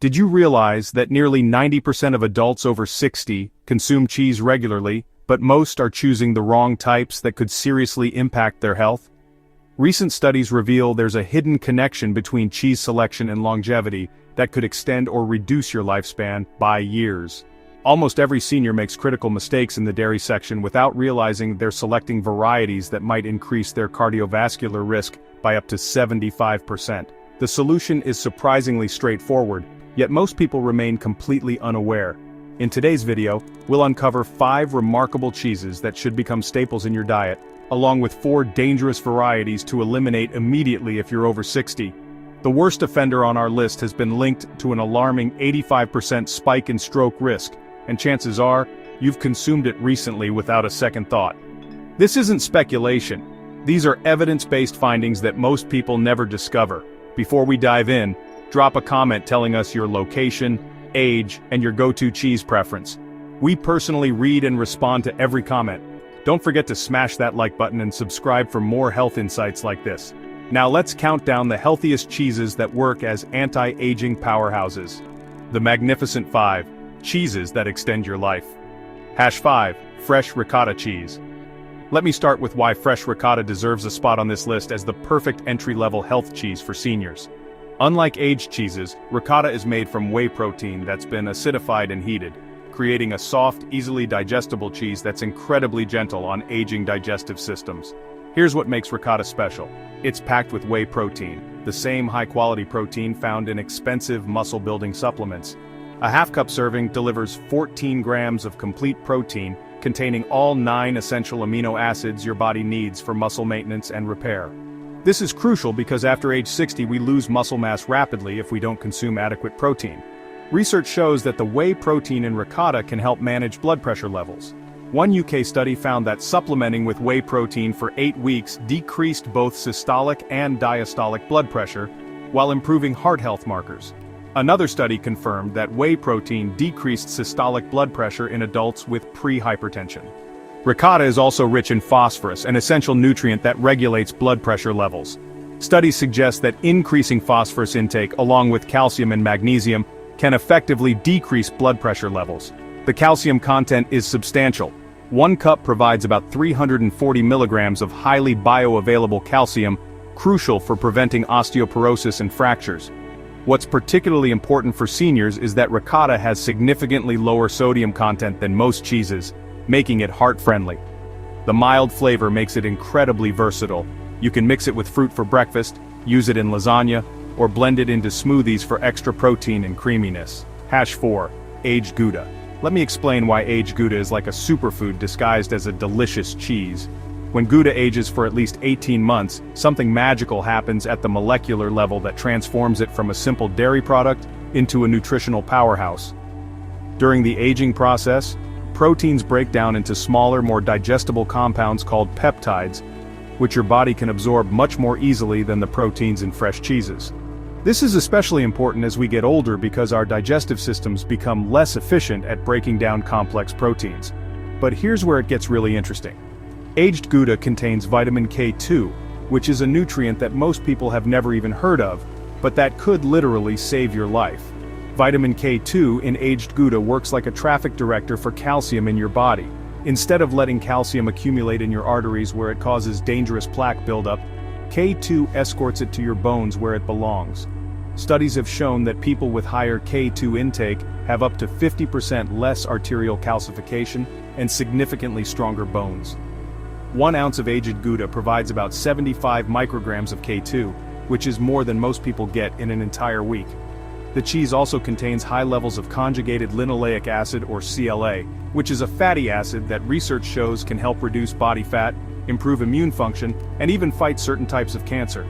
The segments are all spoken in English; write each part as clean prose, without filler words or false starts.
Did you realize that nearly 90% of adults over 60 consume cheese regularly, but most are choosing the wrong types that could seriously impact their health? Recent studies reveal there's a hidden connection between cheese selection and longevity that could extend or reduce your lifespan by years. Almost every senior makes critical mistakes in the dairy section without realizing they're selecting varieties that might increase their cardiovascular risk by up to 75%. The solution is surprisingly straightforward, yet most people remain completely unaware. In today's video, we'll uncover 5 remarkable cheeses that should become staples in your diet, along with 4 dangerous varieties to eliminate immediately if you're over 60. The worst offender on our list has been linked to an alarming 85% spike in stroke risk, and chances are, you've consumed it recently without a second thought. This isn't speculation. These are evidence-based findings that most people never discover. Before we dive in, drop a comment telling us your location, age, and your go-to cheese preference. We personally read and respond to every comment. Don't forget to smash that like button and subscribe for more health insights like this. Now let's count down the healthiest cheeses that work as anti-aging powerhouses. The Magnificent 5, cheeses that extend your life. #5, fresh ricotta cheese. Let me start with why fresh ricotta deserves a spot on this list as the perfect entry-level health cheese for seniors. Unlike aged cheeses, ricotta is made from whey protein that's been acidified and heated, creating a soft, easily digestible cheese that's incredibly gentle on aging digestive systems. Here's what makes ricotta special. It's packed with whey protein, the same high-quality protein found in expensive muscle-building supplements. A half-cup serving delivers 14 grams of complete protein, containing all 9 essential amino acids your body needs for muscle maintenance and repair. This is crucial because after age 60 we lose muscle mass rapidly if we don't consume adequate protein. Research shows that the whey protein in ricotta can help manage blood pressure levels. One UK study found that supplementing with whey protein for 8 weeks decreased both systolic and diastolic blood pressure, while improving heart health markers. Another study confirmed that whey protein decreased systolic blood pressure in adults with pre-hypertension. Ricotta is also rich in phosphorus, an essential nutrient that regulates blood pressure levels. Studies suggest that increasing phosphorus intake along with calcium and magnesium can effectively decrease blood pressure levels. The calcium content is substantial. 1 cup provides about 340 milligrams of highly bioavailable calcium, crucial for preventing osteoporosis and fractures. What's particularly important for seniors is that ricotta has significantly lower sodium content than most cheeses, making it heart-friendly. The mild flavor makes it incredibly versatile. You can mix it with fruit for breakfast, use it in lasagna, or blend it into smoothies for extra protein and creaminess. #4, aged Gouda. Let me explain why aged Gouda is like a superfood disguised as a delicious cheese. When Gouda ages for at least 18 months, something magical happens at the molecular level that transforms it from a simple dairy product into a nutritional powerhouse. During the aging process, proteins break down into smaller, more digestible compounds called peptides, which your body can absorb much more easily than the proteins in fresh cheeses. This is especially important as we get older because our digestive systems become less efficient at breaking down complex proteins. But here's where it gets really interesting. Aged Gouda contains vitamin K2, which is a nutrient that most people have never even heard of, but that could literally save your life. Vitamin K2 in aged Gouda works like a traffic director for calcium in your body. Instead of letting calcium accumulate in your arteries where it causes dangerous plaque buildup, K2 escorts it to your bones where it belongs. Studies have shown that people with higher K2 intake have up to 50% less arterial calcification and significantly stronger bones. 1 ounce of aged Gouda provides about 75 micrograms of K2, which is more than most people get in an entire week. The cheese also contains high levels of conjugated linoleic acid or CLA, which is a fatty acid that research shows can help reduce body fat, improve immune function, and even fight certain types of cancer.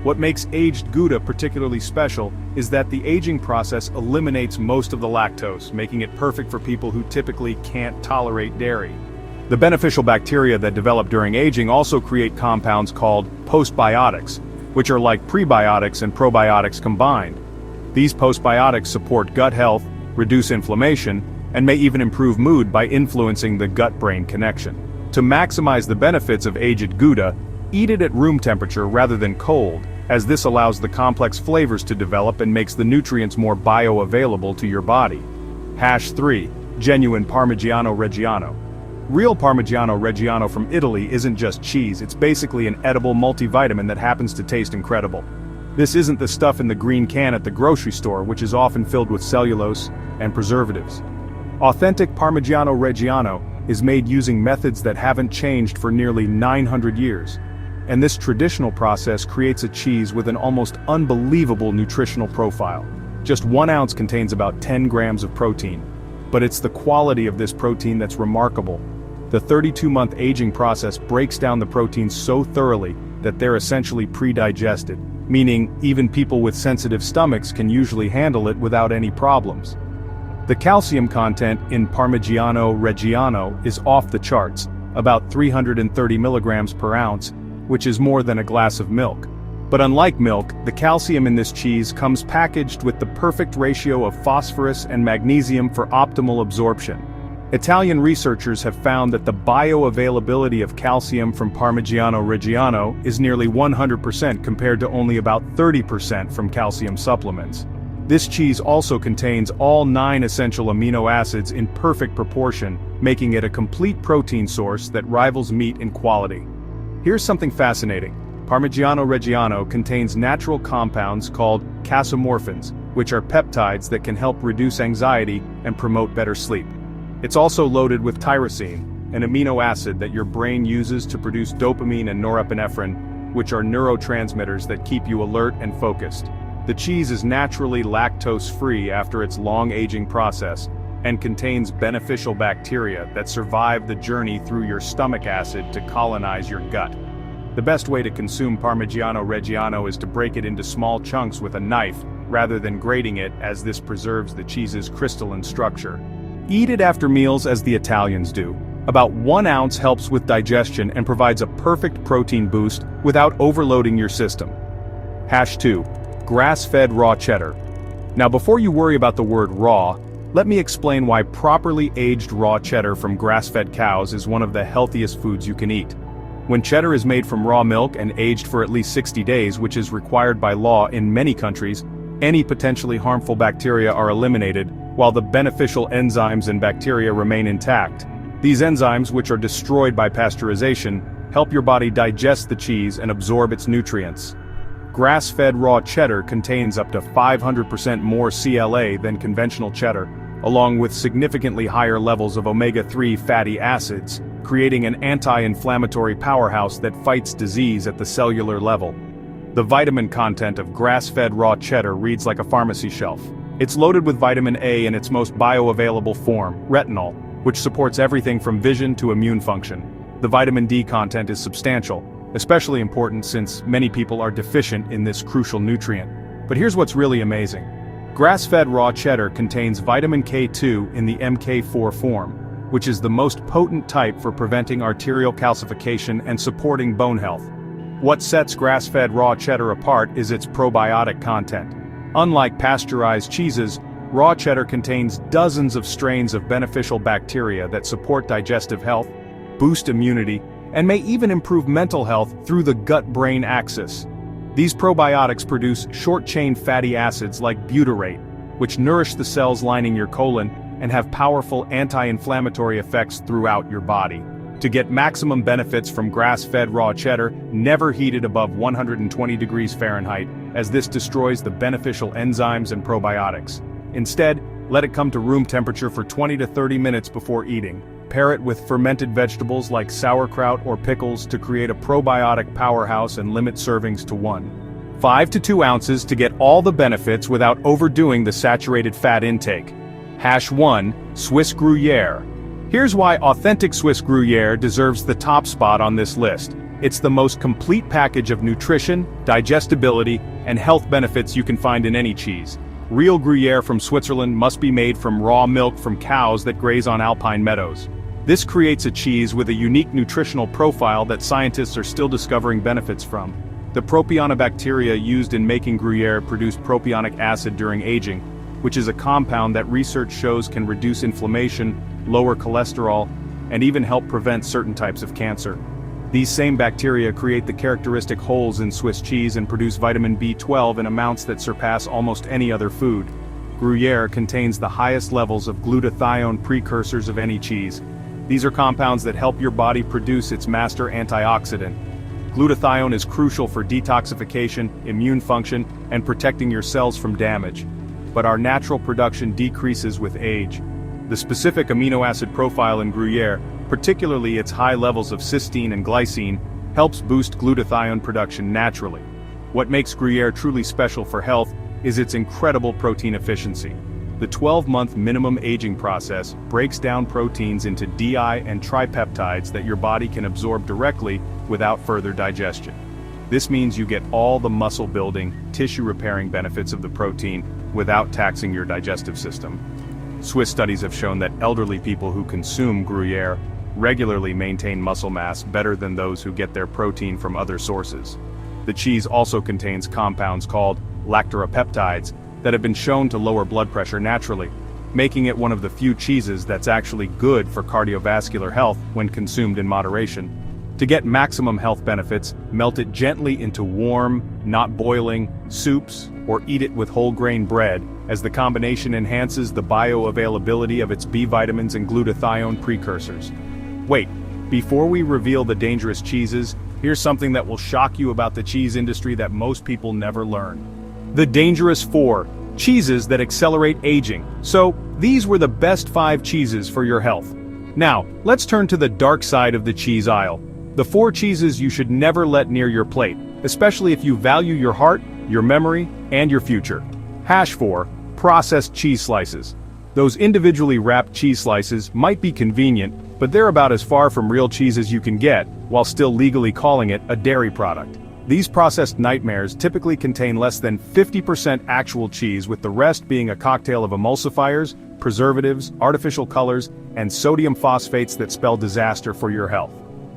What makes aged Gouda particularly special is that the aging process eliminates most of the lactose, making it perfect for people who typically can't tolerate dairy. The beneficial bacteria that develop during aging also create compounds called postbiotics, which are like prebiotics and probiotics combined. These postbiotics support gut health, reduce inflammation, and may even improve mood by influencing the gut-brain connection. To maximize the benefits of aged Gouda, eat it at room temperature rather than cold, as this allows the complex flavors to develop and makes the nutrients more bioavailable to your body. Hash 3. Genuine Parmigiano Reggiano. Real Parmigiano Reggiano from Italy isn't just cheese, it's basically an edible multivitamin that happens to taste incredible. This isn't the stuff in the green can at the grocery store, which is often filled with cellulose and preservatives. Authentic Parmigiano Reggiano is made using methods that haven't changed for nearly 900 years. And this traditional process creates a cheese with an almost unbelievable nutritional profile. Just 1 ounce contains about 10 grams of protein. But it's the quality of this protein that's remarkable. The 32-month aging process breaks down the proteins so thoroughly that they're essentially pre-digested, meaning even people with sensitive stomachs can usually handle it without any problems. The calcium content in Parmigiano Reggiano is off the charts, about 330 milligrams per ounce, which is more than a glass of milk. But unlike milk, the calcium in this cheese comes packaged with the perfect ratio of phosphorus and magnesium for optimal absorption. Italian researchers have found that the bioavailability of calcium from Parmigiano Reggiano is nearly 100% compared to only about 30% from calcium supplements. This cheese also contains all 9 essential amino acids in perfect proportion, making it a complete protein source that rivals meat in quality. Here's something fascinating. Parmigiano Reggiano contains natural compounds called casomorphins, which are peptides that can help reduce anxiety and promote better sleep. It's also loaded with tyrosine, an amino acid that your brain uses to produce dopamine and norepinephrine, which are neurotransmitters that keep you alert and focused. The cheese is naturally lactose-free after its long aging process, and contains beneficial bacteria that survive the journey through your stomach acid to colonize your gut. The best way to consume Parmigiano Reggiano is to break it into small chunks with a knife, rather than grating it, as this preserves the cheese's crystalline structure. Eat it after meals as the Italians do. About 1 ounce helps with digestion and provides a perfect protein boost without overloading your system. Hash 2. Grass-fed raw cheddar. Now before you worry about the word raw, let me explain why properly aged raw cheddar from grass-fed cows is one of the healthiest foods you can eat. When cheddar is made from raw milk and aged for at least 60 days, which is required by law in many countries, any potentially harmful bacteria are eliminated, while the beneficial enzymes and bacteria remain intact. These enzymes, which are destroyed by pasteurization, help your body digest the cheese and absorb its nutrients. Grass-fed raw cheddar contains up to 500% more CLA than conventional cheddar, along with significantly higher levels of omega-3 fatty acids, creating an anti-inflammatory powerhouse that fights disease at the cellular level. The vitamin content of grass-fed raw cheddar reads like a pharmacy shelf. It's loaded with vitamin A in its most bioavailable form, retinol, which supports everything from vision to immune function. The vitamin D content is substantial, especially important since many people are deficient in this crucial nutrient. But here's what's really amazing. Grass-fed raw cheddar contains vitamin K2 in the MK4 form, which is the most potent type for preventing arterial calcification and supporting bone health. What sets grass-fed raw cheddar apart is its probiotic content. Unlike pasteurized cheeses, raw cheddar contains dozens of strains of beneficial bacteria that support digestive health, boost immunity, and may even improve mental health through the gut-brain axis. These probiotics produce short-chain fatty acids like butyrate, which nourish the cells lining your colon and have powerful anti-inflammatory effects throughout your body. To get maximum benefits from grass-fed raw cheddar, never heat it above 120 degrees Fahrenheit, as this destroys the beneficial enzymes and probiotics. Instead, let it come to room temperature for 20 to 30 minutes before eating. Pair it with fermented vegetables like sauerkraut or pickles to create a probiotic powerhouse and limit servings to 1.5 to 2 ounces to get all the benefits without overdoing the saturated fat intake. Hash 1. Swiss Gruyere. Here's why authentic Swiss Gruyere deserves the top spot on this list. It's the most complete package of nutrition, digestibility, and health benefits you can find in any cheese. Real Gruyere from Switzerland must be made from raw milk from cows that graze on alpine meadows. This creates a cheese with a unique nutritional profile that scientists are still discovering benefits from. The propionibacteria used in making Gruyere produce propionic acid during aging, which is a compound that research shows can reduce inflammation, lower cholesterol, and even help prevent certain types of cancer. These same bacteria create the characteristic holes in Swiss cheese and produce vitamin B12 in amounts that surpass almost any other food. Gruyere contains the highest levels of glutathione precursors of any cheese. These are compounds that help your body produce its master antioxidant. Glutathione is crucial for detoxification, immune function, and protecting your cells from damage. But our natural production decreases with age. The specific amino acid profile in Gruyere, particularly its high levels of cysteine and glycine, helps boost glutathione production naturally. What makes Gruyere truly special for health is its incredible protein efficiency. The 12-month minimum aging process breaks down proteins into di and tripeptides that your body can absorb directly without further digestion. This means you get all the muscle-building, tissue-repairing benefits of the protein without taxing your digestive system. Swiss studies have shown that elderly people who consume Gruyere regularly maintain muscle mass better than those who get their protein from other sources. The cheese also contains compounds called lactoropeptides that have been shown to lower blood pressure naturally, making it one of the few cheeses that's actually good for cardiovascular health when consumed in moderation. To get maximum health benefits, melt it gently into warm, not boiling, soups, or eat it with whole grain bread, as the combination enhances the bioavailability of its B vitamins and glutathione precursors. Wait, before we reveal the dangerous cheeses, here's something that will shock you about the cheese industry that most people never learn. The dangerous 4 cheeses that accelerate aging. So, these were the best 5 cheeses for your health. Now, let's turn to the dark side of the cheese aisle. The 4 cheeses you should never let near your plate, especially if you value your heart, your memory, and your future. Hash 4, processed cheese slices. Those individually wrapped cheese slices might be convenient, but they're about as far from real cheese as you can get, while still legally calling it a dairy product. These processed nightmares typically contain less than 50% actual cheese, with the rest being a cocktail of emulsifiers, preservatives, artificial colors, and sodium phosphates that spell disaster for your health.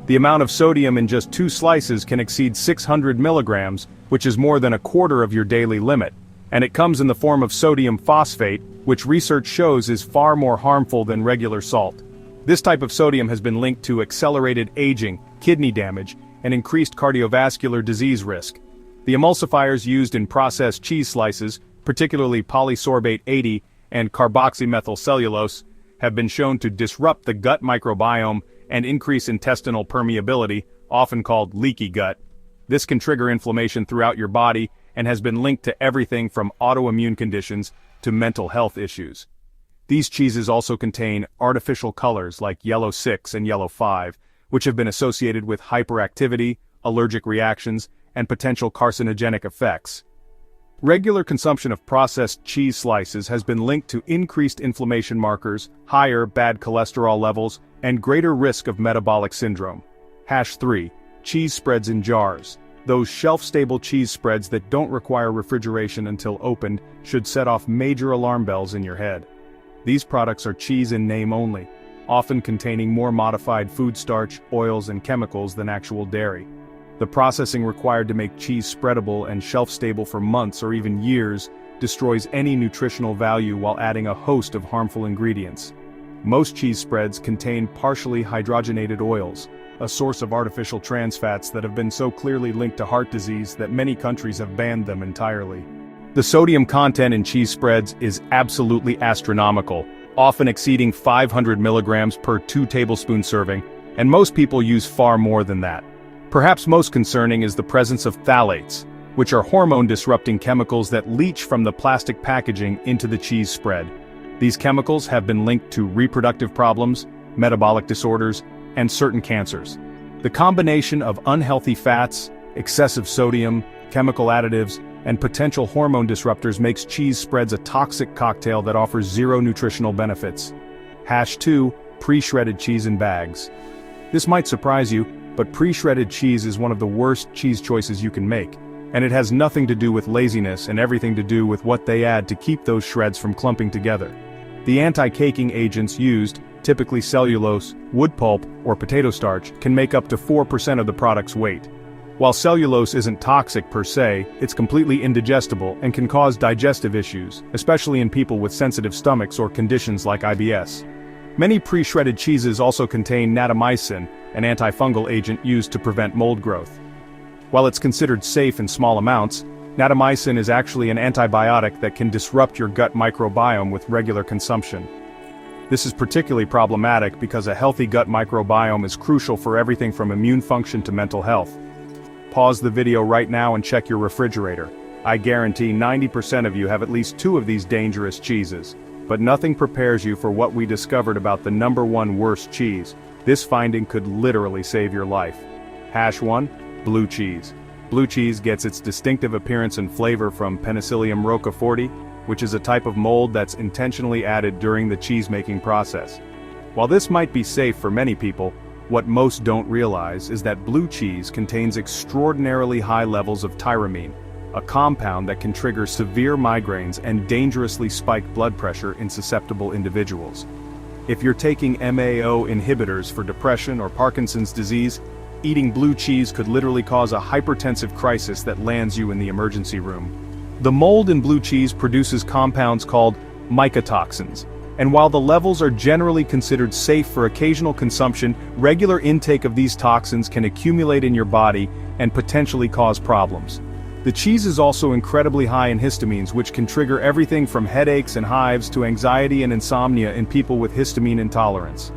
The amount of sodium in just 2 slices can exceed 600 milligrams, which is more than a quarter of your daily limit, and it comes in the form of sodium phosphate, which research shows is far more harmful than regular salt. This type of sodium has been linked to accelerated aging, kidney damage, and increased cardiovascular disease risk. The emulsifiers used in processed cheese slices, particularly polysorbate 80 and carboxymethylcellulose, have been shown to disrupt the gut microbiome and increase intestinal permeability, often called leaky gut. This can trigger inflammation throughout your body and has been linked to everything from autoimmune conditions to mental health issues. These cheeses also contain artificial colors like yellow 6 and yellow 5, which have been associated with hyperactivity, allergic reactions, and potential carcinogenic effects. Regular consumption of processed cheese slices has been linked to increased inflammation markers, higher bad cholesterol levels, and greater risk of metabolic syndrome. Hash 3, cheese spreads in jars. Those shelf-stable cheese spreads that don't require refrigeration until opened should set off major alarm bells in your head. These products are cheese in name only, often containing more modified food starch, oils, and chemicals than actual dairy. The processing required to make cheese spreadable and shelf-stable for months or even years destroys any nutritional value while adding a host of harmful ingredients. Most cheese spreads contain partially hydrogenated oils, a source of artificial trans fats that have been so clearly linked to heart disease that many countries have banned them entirely. The sodium content in cheese spreads is absolutely astronomical, often exceeding 500 milligrams per 2 tablespoon serving, and most people use far more than that. Perhaps most concerning is the presence of phthalates, which are hormone-disrupting chemicals that leach from the plastic packaging into the cheese spread. These chemicals have been linked to reproductive problems, metabolic disorders, and certain cancers. The combination of unhealthy fats, excessive sodium, chemical additives, and potential hormone disruptors makes cheese spreads a toxic cocktail that offers zero nutritional benefits. Hash 2, pre-shredded cheese in bags. This might surprise you, but pre-shredded cheese is one of the worst cheese choices you can make, and it has nothing to do with laziness and everything to do with what they add to keep those shreds from clumping together. The anti-caking agents used, typically cellulose, wood pulp, or potato starch, can make up to 4% of the product's weight. While cellulose isn't toxic per se, it's completely indigestible and can cause digestive issues, especially in people with sensitive stomachs or conditions like IBS. Many pre-shredded cheeses also contain natamycin, an antifungal agent used to prevent mold growth. While it's considered safe in small amounts, natamycin is actually an antibiotic that can disrupt your gut microbiome with regular consumption. This is particularly problematic because a healthy gut microbiome is crucial for everything from immune function to mental health. Pause the video right now and check your refrigerator. I guarantee 90% of you have at least 2 of these dangerous cheeses. But nothing prepares you for what we discovered about the #1 worst cheese. This finding could literally save your life. #1. Blue cheese. Blue cheese gets its distinctive appearance and flavor from Penicillium roqueforti, which is a type of mold that's intentionally added during the cheese-making process. While this might be safe for many people, what most don't realize is that blue cheese contains extraordinarily high levels of tyramine, a compound that can trigger severe migraines and dangerously spike blood pressure in susceptible individuals. If you're taking MAO inhibitors for depression or Parkinson's disease, eating blue cheese could literally cause a hypertensive crisis that lands you in the emergency room. The mold in blue cheese produces compounds called mycotoxins, and while the levels are generally considered safe for occasional consumption, regular intake of these toxins can accumulate in your body and potentially cause problems. The cheese is also incredibly high in histamines, which can trigger everything from headaches and hives to anxiety and insomnia in people with histamine intolerance.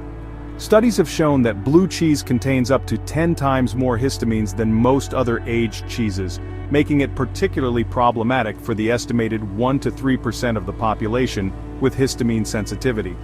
Studies have shown that blue cheese contains up to 10 times more histamines than most other aged cheeses, making it particularly problematic for the estimated 1 to 3% of the population with histamine sensitivity.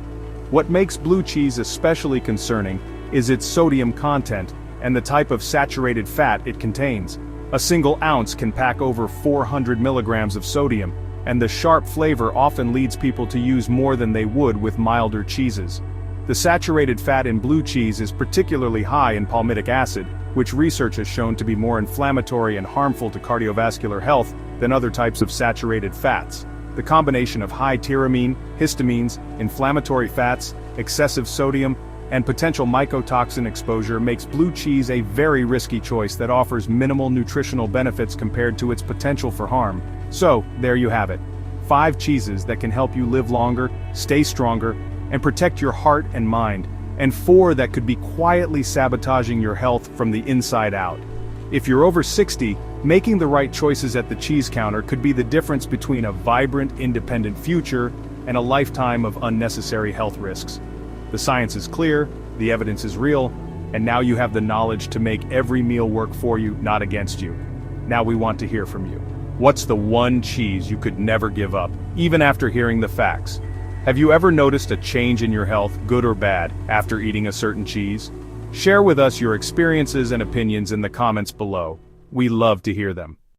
What makes blue cheese especially concerning is its sodium content and the type of saturated fat it contains. A single ounce can pack over 400 milligrams of sodium, and the sharp flavor often leads people to use more than they would with milder cheeses. The saturated fat in blue cheese is particularly high in palmitic acid, which research has shown to be more inflammatory and harmful to cardiovascular health than other types of saturated fats. The combination of high tyramine, histamines, inflammatory fats, excessive sodium, and potential mycotoxin exposure makes blue cheese a very risky choice that offers minimal nutritional benefits compared to its potential for harm. So, there you have it. 5 cheeses that can help you live longer, stay stronger, and protect your heart and mind, and 4 that could be quietly sabotaging your health from the inside out. If you're over 60, making the right choices at the cheese counter could be the difference between a vibrant, independent future and a lifetime of unnecessary health risks. The science is clear, the evidence is real, and now you have the knowledge to make every meal work for you, not against you. Now we want to hear from you. What's the one cheese you could never give up, even after hearing the facts? Have you ever noticed a change in your health, good or bad, after eating a certain cheese? Share with us your experiences and opinions in the comments below. We love to hear them.